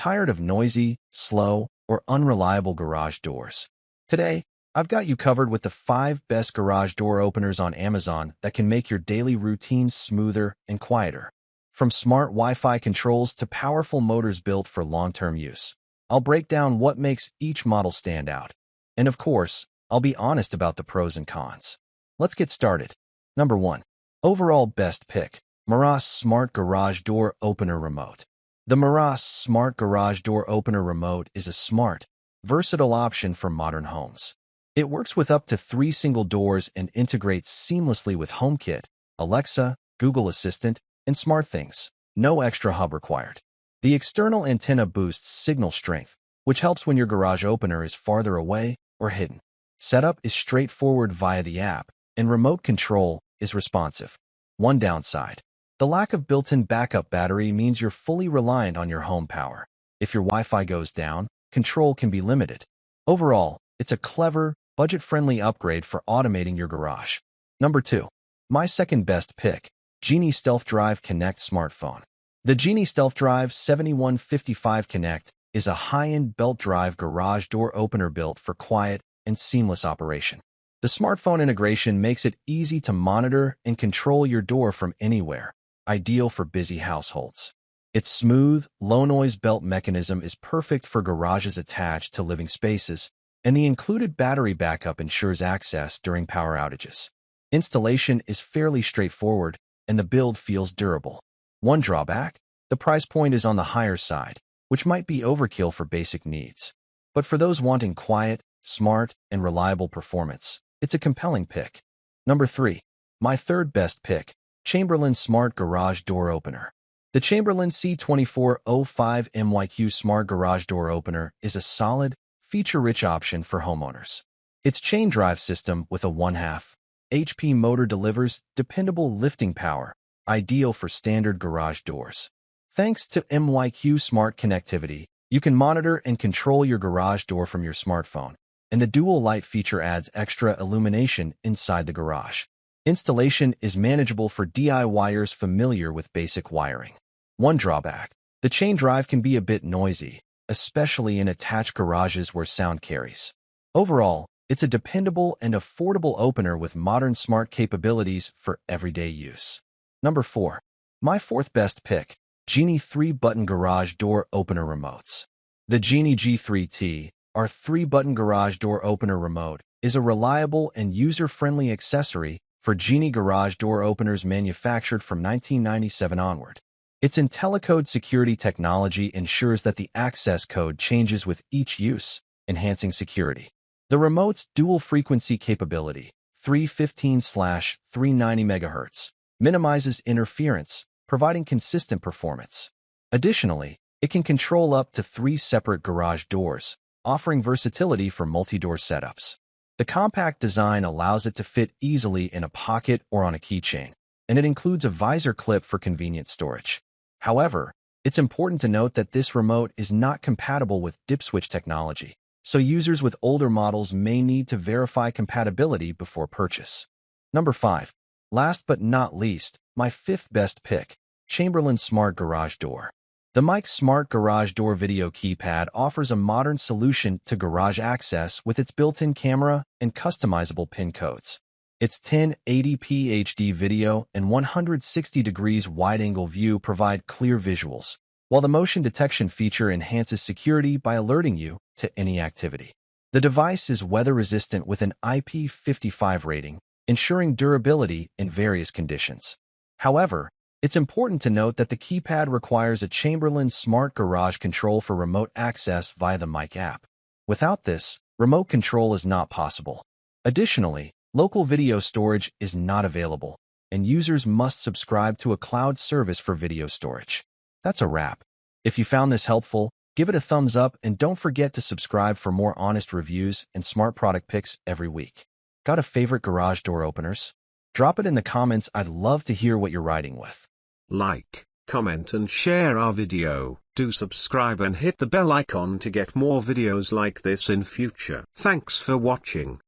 Tired of noisy, slow, or unreliable garage doors? Today, I've got you covered with the 5 best garage door openers on Amazon that can make your daily routine smoother and quieter. From smart Wi-Fi controls to powerful motors built for long-term use, I'll break down what makes each model stand out. And of course, I'll be honest about the pros and cons. Let's get started. Number 1. Overall best pick. Maras Smart Garage Door Opener Remote. The Maras Smart Garage Door Opener Remote is a smart, versatile option for modern homes. It works with up to 3 single doors and integrates seamlessly with HomeKit, Alexa, Google Assistant, and SmartThings. No extra hub required. The external antenna boosts signal strength, which helps when your garage opener is farther away or hidden. Setup is straightforward via the app, and remote control is responsive. One downside: the lack of built-in backup battery means you're fully reliant on your home power. If your Wi-Fi goes down, control can be limited. Overall, it's a clever, budget-friendly upgrade for automating your garage. Number 2. My second best pick. Genie Stealth Drive Connect Smartphone. The Genie Stealth Drive 7155 Connect is a high-end belt drive garage door opener built for quiet and seamless operation. The smartphone integration makes it easy to monitor and control your door from anywhere, ideal for busy households. Its smooth, low-noise belt mechanism is perfect for garages attached to living spaces, and the included battery backup ensures access during power outages. Installation is fairly straightforward, and the build feels durable. One drawback: the price point is on the higher side, which might be overkill for basic needs. But for those wanting quiet, smart, and reliable performance, it's a compelling pick. Number 3. My third best pick. Chamberlain Smart Garage Door Opener. The Chamberlain C2405 MYQ Smart Garage Door Opener is a solid, feature-rich option for homeowners. Its chain drive system with a 1/2 HP motor delivers dependable lifting power, ideal for standard garage doors. Thanks to MYQ Smart Connectivity, you can monitor and control your garage door from your smartphone, and the dual light feature adds extra illumination inside the garage. Installation is manageable for DIYers familiar with basic wiring. One drawback: the chain drive can be a bit noisy, especially in attached garages where sound carries. Overall, it's a dependable and affordable opener with modern smart capabilities for everyday use. Number 4. My fourth best pick. Genie 3-Button Garage Door Opener Remotes. The Genie G3T, our 3-button garage door opener remote, is a reliable and user-friendly accessory for Genie garage door openers manufactured from 1997 onward. Its IntelliCode security technology ensures that the access code changes with each use, enhancing security. The remote's dual-frequency capability, 315/390 MHz, minimizes interference, providing consistent performance. Additionally, it can control up to 3 separate garage doors, offering versatility for multi-door setups. The compact design allows it to fit easily in a pocket or on a keychain, and it includes a visor clip for convenient storage. However, it's important to note that this remote is not compatible with dip switch technology, so users with older models may need to verify compatibility before purchase. Number 5. Last but not least, my 5th best pick. Chamberlain Smart Garage Door. The Mic Smart Garage Door Video Keypad offers a modern solution to garage access with its built-in camera and customizable PIN codes. Its 1080p HD video and 160 degrees wide-angle view provide clear visuals, while the motion detection feature enhances security by alerting you to any activity. The device is weather-resistant with an IP55 rating, ensuring durability in various conditions. However, it's important to note that the keypad requires a Chamberlain Smart Garage control for remote access via the Mic app. Without this, remote control is not possible. Additionally, local video storage is not available, and users must subscribe to a cloud service for video storage. That's a wrap. If you found this helpful, give it a thumbs up and don't forget to subscribe for more honest reviews and smart product picks every week. Got a favorite garage door openers? Drop it in the comments. I'd love to hear what you're riding with. Like, comment and share our video. Do subscribe and hit the bell icon to get more videos like this in future. Thanks for watching.